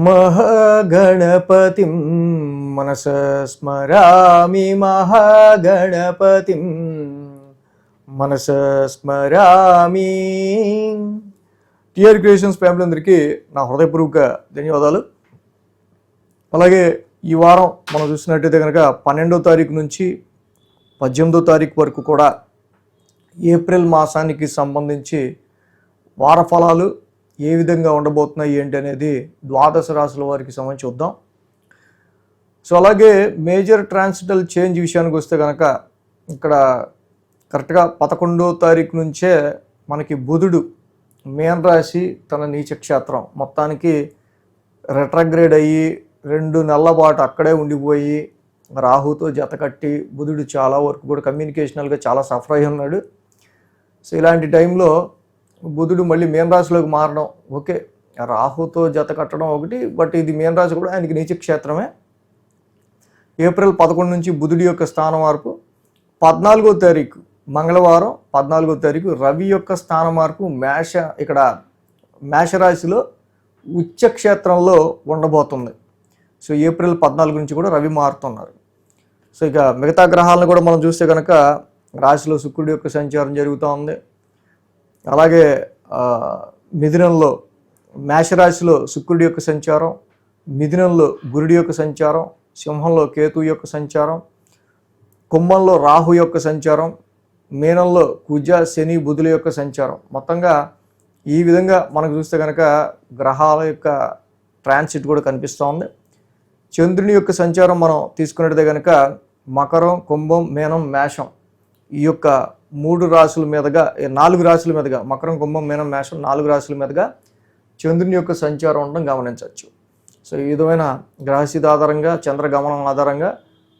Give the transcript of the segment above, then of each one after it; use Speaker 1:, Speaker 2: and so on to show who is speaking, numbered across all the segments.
Speaker 1: మహాగణపతిం మనసా స్మరామి మహాగణపతిం మనసా స్మరామి. TR creations family అందరికీ నా హృదయపూర్వక ధన్యవాదాలు. అలాగే ఈ వారం మనం చూసినట్టయితే కనుక 12వ తారీఖు నుంచి 18వ తారీఖు వరకు కూడా ఏప్రిల్ మాసానికి సంబంధించి వార ఫలాలు ఏ విధంగా ఉండబోతున్నాయి ఏంటి అనేది ద్వాదశ రాశుల వారికి సంబంధించి చూద్దాం. సో అలాగే మేజర్ ట్రాన్సిటల్ చేంజ్ విషయానికి వస్తే కనుక ఇక్కడ కరెక్ట్గా 11వ తారీఖు నుంచే మనకి బుధుడు మీన రాశి తన నీచ క్షేత్రం మొత్తానికి రెట్రగ్రేడ్ అయ్యి 2 నెలల పాటు అక్కడే ఉండిపోయి రాహుతో జతకట్టి బుధుడు చాలా వరకు కూడా కమ్యూనికేషనల్గా చాలా సఫర్ అయి ఉన్నాడు. సో ఇలాంటి టైంలో బుధుడు మళ్ళీ మీన రాశిలోకి మారడం ఓకే, రాహుతో జత కట్టడం ఒకటి, బట్ ఇది మీన రాశి కూడా ఆయనకి నీచ క్షేత్రమే. ఏప్రిల్ 11 నుంచి బుధుడి యొక్క స్థాన మార్పు, 14వ తారీఖు మంగళవారం 14వ తారీఖు రవి యొక్క స్థాన మార్పు ఇక్కడ మేషరాశిలో ఉచ్చ క్షేత్రంలో ఉండబోతుంది. సో ఏప్రిల్ 14 నుంచి కూడా రవి మారుతున్నారు. సో ఇక మిగతా గ్రహాలను కూడా మనం చూస్తే కనుక రాశిలో శుక్రుడి యొక్క సంచారం జరుగుతూ ఉంది. అలాగే మిథునంలో మేషరాశిలో శుక్రుడి యొక్క సంచారం, మిథునంలో గురుడి యొక్క సంచారం, సింహంలో కేతు యొక్క సంచారం, కుంభంలో రాహు యొక్క సంచారం, మీనంలో కుజ శని బుధుల యొక్క సంచారం. మొత్తంగా ఈ విధంగా మనకు చూస్తే కనుక గ్రహాల యొక్క ట్రాన్సిట్ కూడా కనిపిస్తూ ఉంది. చంద్రుని యొక్క సంచారం మనం తీసుకున్నట్టయితే కనుక మకరం, కుంభం, మీనం, మేషం ఈ యొక్క 3 రాశుల మీదుగా 4 రాశుల మీదుగా మకరం, కుంభం, మీనం, మేషం 4 రాశుల మీదుగా చంద్రుని యొక్క సంచారం ఉండడం గమనించవచ్చు. సో ఈ విధమైన గ్రహస్థితి ఆధారంగా చంద్రగమనం ఆధారంగా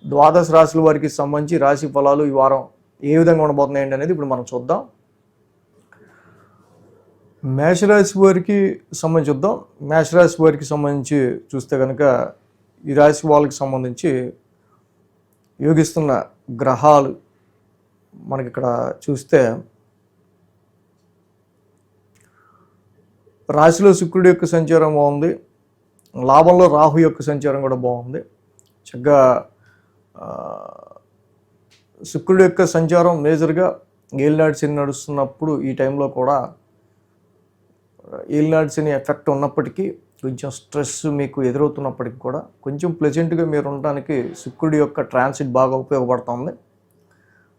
Speaker 1: ద్వాదశ రాశుల వారికి సంబంధించి రాశి ఫలాలు ఈ వారం ఏ విధంగా ఉండబోతున్నాయండి అనేది ఇప్పుడు మనం చూద్దాం. మేషరాశి వారికి సంబంధించి చూద్దాం. మేషరాశి వారికి సంబంధించి చూస్తే కనుక ఈ రాశి వాళ్ళకి సంబంధించి యోగిస్తున్న గ్రహాలు మనకి ఇక్కడ చూస్తే రాశిలో శుక్రుడి యొక్క సంచారం బాగుంది, లాభంలో రాహు యొక్క సంచారం కూడా బాగుంది. చక్కగా శుక్రుడి యొక్క సంచారం మేజర్గా ఏలినాటి శని నడుస్తున్నప్పుడు ఈ టైంలో కూడా ఏలినాటి శని ఎఫెక్ట్ ఉన్నప్పటికీ కొంచెం స్ట్రెస్ మీకు ఎదురవుతున్నప్పటికీ కూడా కొంచెం ప్లెజెంట్గా మీరు ఉండడానికి శుక్రుడి యొక్క ట్రాన్సిట్ బాగా ఉపయోగపడుతుంది.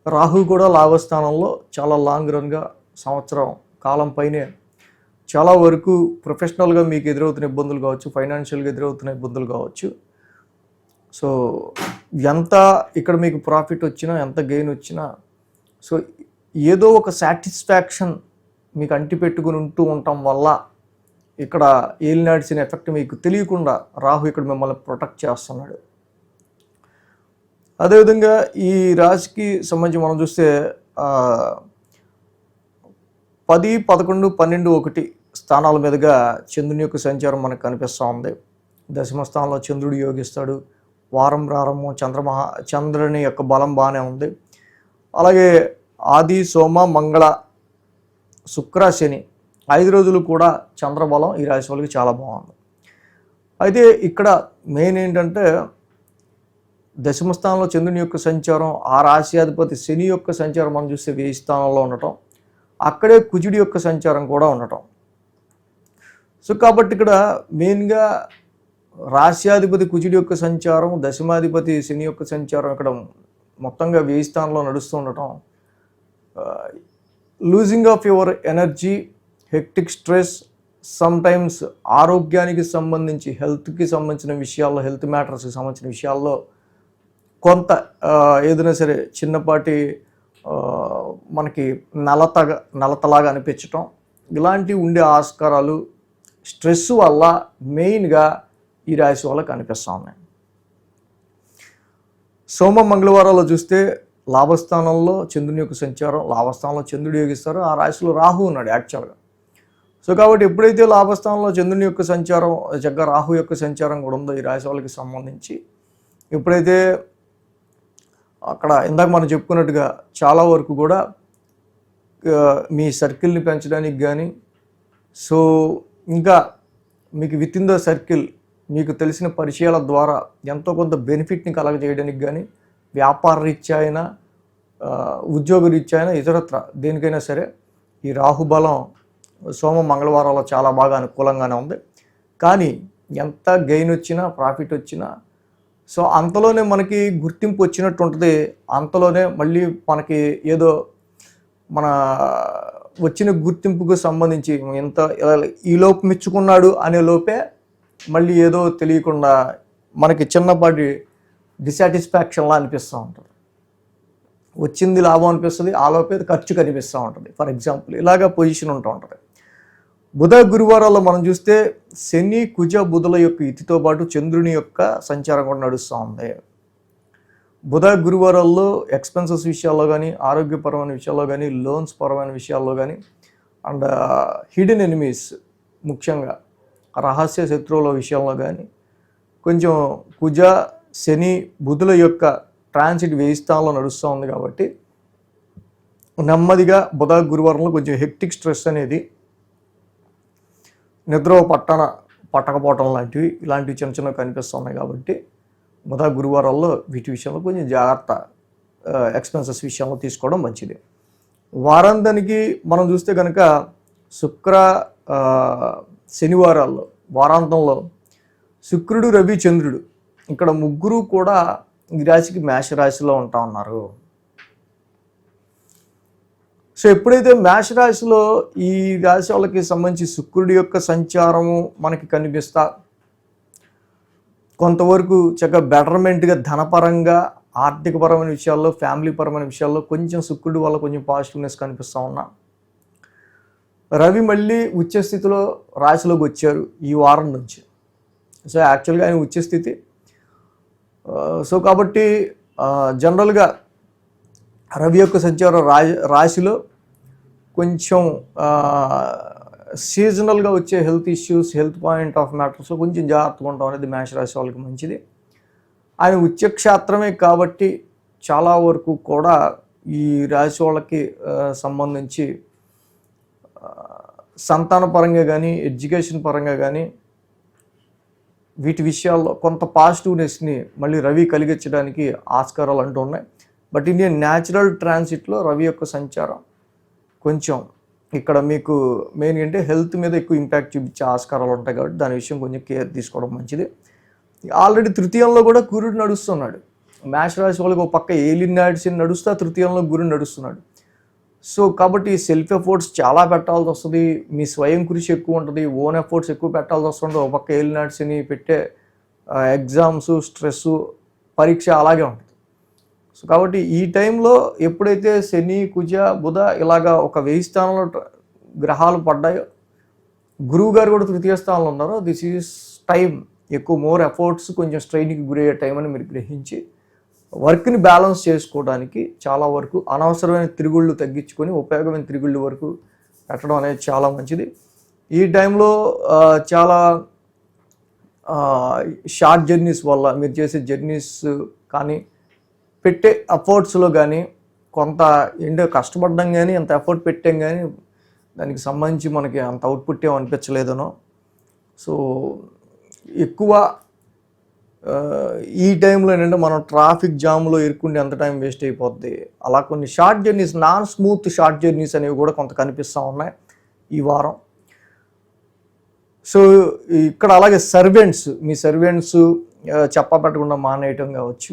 Speaker 1: రాహు కూడా లాభస్థానంలో చాలా లాంగ్ రన్గా సంవత్సరం కాలం పైనే చాలా వరకు ప్రొఫెషనల్గా మీకు ఎదురవుతున్న ఇబ్బందులు కావచ్చు, ఫైనాన్షియల్గా ఎదురవుతున్న ఇబ్బందులు కావచ్చు. సో ఎంత ఇక్కడ మీకు ప్రాఫిట్ వచ్చినా ఎంత గెయిన్ వచ్చినా సో ఏదో ఒక సాటిస్ఫాక్షన్ మీకు అంటిపెట్టుకుని ఉంటూ ఉండటం వల్ల ఇక్కడ ఏలినాటి శని ఎఫెక్ట్ మీకు తెలియకుండా రాహు ఇక్కడ మిమ్మల్ని ప్రొటెక్ట్ చేస్తున్నాడు. అదేవిధంగా ఈ రాశికి సంబంధించి మనం చూస్తే 10, 11, 12, 1 స్థానాల మీదుగా చంద్రుని యొక్క సంచారం మనకు కనిపిస్తూ ఉంది. దశమ స్థానంలో చంద్రుడు యోగిస్తాడు. వారం ప్రారంభం చంద్రుని యొక్క బలం బాగానే ఉంది. అలాగే ఆది, సోమ, మంగళ, శుక్ర, శని 5 రోజులు కూడా చంద్రబలం ఈ రాశి వాళ్ళకి చాలా బాగుంది. అయితే ఇక్కడ మెయిన్ ఏంటంటే దశమ స్థానంలో చంద్రుని యొక్క సంచారం, ఆ రాశ్యాధిపతి శని యొక్క సంచారం మనం చూస్తే 1000 స్థానంలో ఉండటం, అక్కడే కుజుడి యొక్క సంచారం కూడా ఉండటం. సో కాబట్టి ఇక్కడ మెయిన్గా రాశ్యాధిపతి కుజుడి యొక్క సంచారం, దశమాధిపతి శని యొక్క సంచారం ఇక్కడ మొత్తంగా 1000 స్థానంలో నడుస్తూ ఉండటం, losing of your energy, hectic stress, sometimes ఆరోగ్యానికి సంబంధించి హెల్త్కి సంబంధించిన విషయాల్లో, హెల్త్ మ్యాటర్స్కి సంబంధించిన విషయాల్లో కొంత ఏదైనా సరే చిన్నపాటి మనకి నలతలాగా అనిపించటం ఇలాంటివి ఉండే ఆస్కారాలు స్ట్రెస్ వల్ల మెయిన్గా ఈ రాశి వాళ్ళకి కనిపిస్తూ ఉన్నాయి. సోమ, మంగళవారాల్లో చూస్తే లాభస్థానంలో చంద్రుని యొక్క సంచారం, లాభస్థానంలో చంద్రుడు యోగిస్తారు, ఆ రాశిలో రాహు ఉన్నాడు యాక్చువల్గా. సో కాబట్టి ఎప్పుడైతే లాభస్థానంలో చంద్రుని యొక్క సంచారం చక్కగా రాహు యొక్క సంచారం కూడా ఉందో ఈ రాశి వాళ్ళకి సంబంధించి ఎప్పుడైతే అక్కడ ఇందాక మనం చెప్పుకున్నట్టుగా చాలా వరకు కూడా మీ సర్కిల్ని పెంచడానికి కానీ సో ఇంకా మీకు విత్ ఇన్ ద సర్కిల్ మీకు తెలిసిన పరిచయాల ద్వారా ఎంతో కొంత బెనిఫిట్ని కలగజేయడానికి కానీ, వ్యాపార రీత్యా అయినా, ఉద్యోగ రీత్యా అయినా, ఇతరత్ర దేనికైనా సరే ఈ రాహుబలం సోమ మంగళవారాల్లో చాలా బాగా అనుకూలంగానే ఉంది. కానీ ఎంత గెయిన్ వచ్చినా, ప్రాఫిట్ వచ్చినా, సో అంతలోనే మనకి గుర్తింపు వచ్చినట్టు ఉంటుంది. అంతలోనే మళ్ళీ మనకి ఏదో మన వచ్చిన గుర్తింపుకు సంబంధించి ఇంత ఈ లోపు మెచ్చుకున్నాడు అనే లోపే మళ్ళీ ఏదో తెలియకుండా మనకి చిన్నపాటి డిసాటిస్ఫాక్షన్లా అనిపిస్తూ ఉంటుంది. వచ్చింది లాభం అనిపిస్తుంది, ఆ లోపే ఖర్చు కనిపిస్తూ ఉంటుంది. ఫర్ ఎగ్జాంపుల్ ఇలాగా పొజిషన్ ఉంటూ ఉంటుంది. బుధ గురువారాల్లో మనం చూస్తే శని కుజ బుధుల యొక్క ఇతితో పాటు చంద్రుని యొక్క సంచారం కూడా నడుస్తూ ఉంది. బుధ గురువారాల్లో ఎక్స్పెన్సెస్ విషయాల్లో కానీ, ఆరోగ్యపరమైన విషయాల్లో కానీ, లోన్స్ పరమైన విషయాల్లో కానీ, అండ్ హిడెన్ ఎనిమీస్ ముఖ్యంగా రహస్య శత్రువుల విషయంలో కానీ కొంచెం కుజ శని బుధుల యొక్క ట్రాన్సిట్ 1000 స్థానంలో నడుస్తూ ఉంది. కాబట్టి నెమ్మదిగా బుధ గురువారంలో కొంచెం హెక్టిక్ స్ట్రెస్ అనేది, నిద్ర పట్టకపోవటం లాంటివి ఇలాంటివి చిన్న చిన్నవి కనిపిస్తున్నాయి. కాబట్టి బుధ గురువారాల్లో వీటి విషయంలో కొంచెం జాగ్రత్త ఎక్స్పెన్సెస్ విషయంలో తీసుకోవడం మంచిది. వారాంతానికి మనం చూస్తే కనుక శుక్ర శనివారాల్లో వారాంతంలో శుక్రుడు రవి చంద్రుడు ఇక్కడ ముగ్గురు కూడా ఈ రాశికి మేష రాశిలో ఉంటా ఉన్నారు. సో ఎప్పుడైతే మేష రాశిలో ఈ రాశి వాళ్ళకి సంబంధించి శుక్రుడి యొక్క సంచారము మనకి కనిపిస్తా కొంతవరకు చక్కగా బెటర్మెంట్గా ధనపరంగా, ఆర్థికపరమైన విషయాల్లో, ఫ్యామిలీ పరమైన విషయాల్లో కొంచెం శుక్రుడి వల్ల కొంచెం పాజిటివ్నెస్ కనిపిస్తూ ఉన్నా. రవి మళ్ళీ ఉచ్చస్థితిలో రాశిలోకి వచ్చారు ఈ వారం నుంచి. సో యాక్చువల్గా ఆయన ఉచ్చస్థితి. సో కాబట్టి జనరల్గా రవి యొక్క సంచారం రాశిలో కొంచెం సీజనల్గా వచ్చే health issues, health point of మ్యాటర్స్లో కొంచెం జాగ్రత్తగా ఉండడం అనేది మేషరాశి వాళ్ళకి మంచిది. ఆయన ఉచ్చక్షేత్రమే కాబట్టి చాలా వరకు కూడా ఈ రాశి వాళ్ళకి సంబంధించి సంతాన పరంగా కానీ, ఎడ్యుకేషన్ పరంగా కానీ వీటి విషయాల్లో కొంత పాజిటివ్నెస్ని మళ్ళీ రవి కలిగించడానికి ఆస్కారాలు అంటూ ఉన్నాయి. బట్ ఇండియన్ న్యాచురల్ ట్రాన్సిట్లో రవి యొక్క సంచారం కొంచెం ఇక్కడ మీకు మెయిన్ అంటే హెల్త్ మీద ఎక్కువ ఇంపాక్ట్ చూపించే ఆస్కారాలు ఉంటాయి. కాబట్టి దాని విషయం కొంచెం కేర్ తీసుకోవడం మంచిది. ఆల్రెడీ తృతీయంలో కూడా గురుడు నడుస్తున్నాడు. మేష రాశి వాళ్ళకి ఒక పక్క ఏలినాడ్స్ నడుస్తా తృతీయంలో గురుడు నడుస్తున్నాడు. సో కాబట్టి సెల్ఫ్ ఎఫర్ట్స్ చాలా పెట్టాల్సి వస్తుంది. మీ స్వయం కృషి ఎక్కువ ఉంటుంది, ఓన్ ఎఫర్ట్స్ ఎక్కువ పెట్టాల్సి వస్తుంది. ఒక పక్క ఏలినాడ్స్ని పెట్టే ఎగ్జామ్స్, స్ట్రెస్, పరీక్ష అలాగే ఉంటుంది. సో కాబట్టి ఈ టైంలో ఎప్పుడైతే శని కుజ బుధ ఇలాగా ఒక 1000 స్థానంలో గ్రహాలు పడ్డాయో, గురువు గారు కూడా తృతీయ స్థానంలో ఉన్నారో, దిస్ ఈజ్ టైం ఎక్కువ మోర్ ఎఫర్ట్స్ కొంచెం స్ట్రెయిన్కి గురయ్యే టైం అని మీరు గ్రహించి వర్క్ని బ్యాలెన్స్ చేసుకోవడానికి చాలా వరకు అనవసరమైన తిరుగుళ్ళు తగ్గించుకొని ఉపయోగమైన తిరుగుళ్ళు వరకు పెట్టడం అనేది చాలా మంచిది. ఈ టైంలో చాలా షార్ట్ జర్నీస్ వల్ల మీరు చేసే జర్నీస్ కానీ, పెట్టే ఎఫర్ట్స్లో కానీ కొంత ఏంటో కష్టపడడం కానీ, అంత ఎఫర్ట్ పెట్టాం కానీ దానికి సంబంధించి మనకి అంత అవుట్పుట్ ఏం అనిపించలేదనో. సో ఎక్కువ ఈ టైంలో ఏంటంటే మనం ట్రాఫిక్ జామ్లో ఇరుక్కుంటే ఎంత టైం వేస్ట్ అయిపోద్ది. అలా కొన్ని short journeys, non smooth short journeys అనేవి కూడా కొంత కనిపిస్తూ ఉన్నాయి ఈ వారం. సో ఇక్కడ అలాగే మీ సర్వెంట్స్ చెప్పబెట్టకుండా మానేయటం కావచ్చు,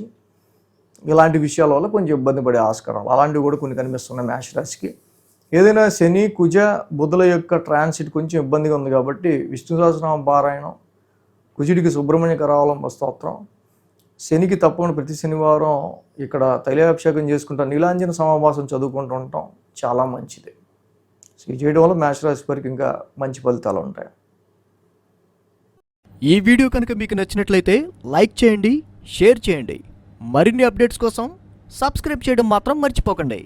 Speaker 1: ఇలాంటి విషయాల వల్ల కొంచెం ఇబ్బంది పడే ఆస్కారాలు అలాంటివి కూడా కొన్ని కనిపిస్తున్నాయి మేష రాశికి. ఏదైనా శని కుజ బుధుల యొక్క ట్రాన్సిట్ కొంచెం ఇబ్బందిగా ఉంది కాబట్టి విష్ణు సహస్రనామ పారాయణం, కుజుడికి సుబ్రహ్మణ్య కరావలంబ స్తోత్రం, శనికి తప్పకుండా ప్రతి శనివారం ఇక్కడ తైలాభిషేకం చేసుకుంటాం, నీలాంజన సమావాసం చదువుకుంటూ ఉంటాం, చాలా మంచిది. సో ఇది చేయడం వల్ల మేషరాశి వారికి ఇంకా మంచి ఫలితాలు ఉంటాయి.
Speaker 2: ఈ వీడియో కనుక మీకు నచ్చినట్లయితే లైక్ చేయండి, షేర్ చేయండి. మరిన్ని అప్డేట్స్ కోసం సబ్స్క్రైబ్ చేయడం మాత్రం మర్చిపోకండి.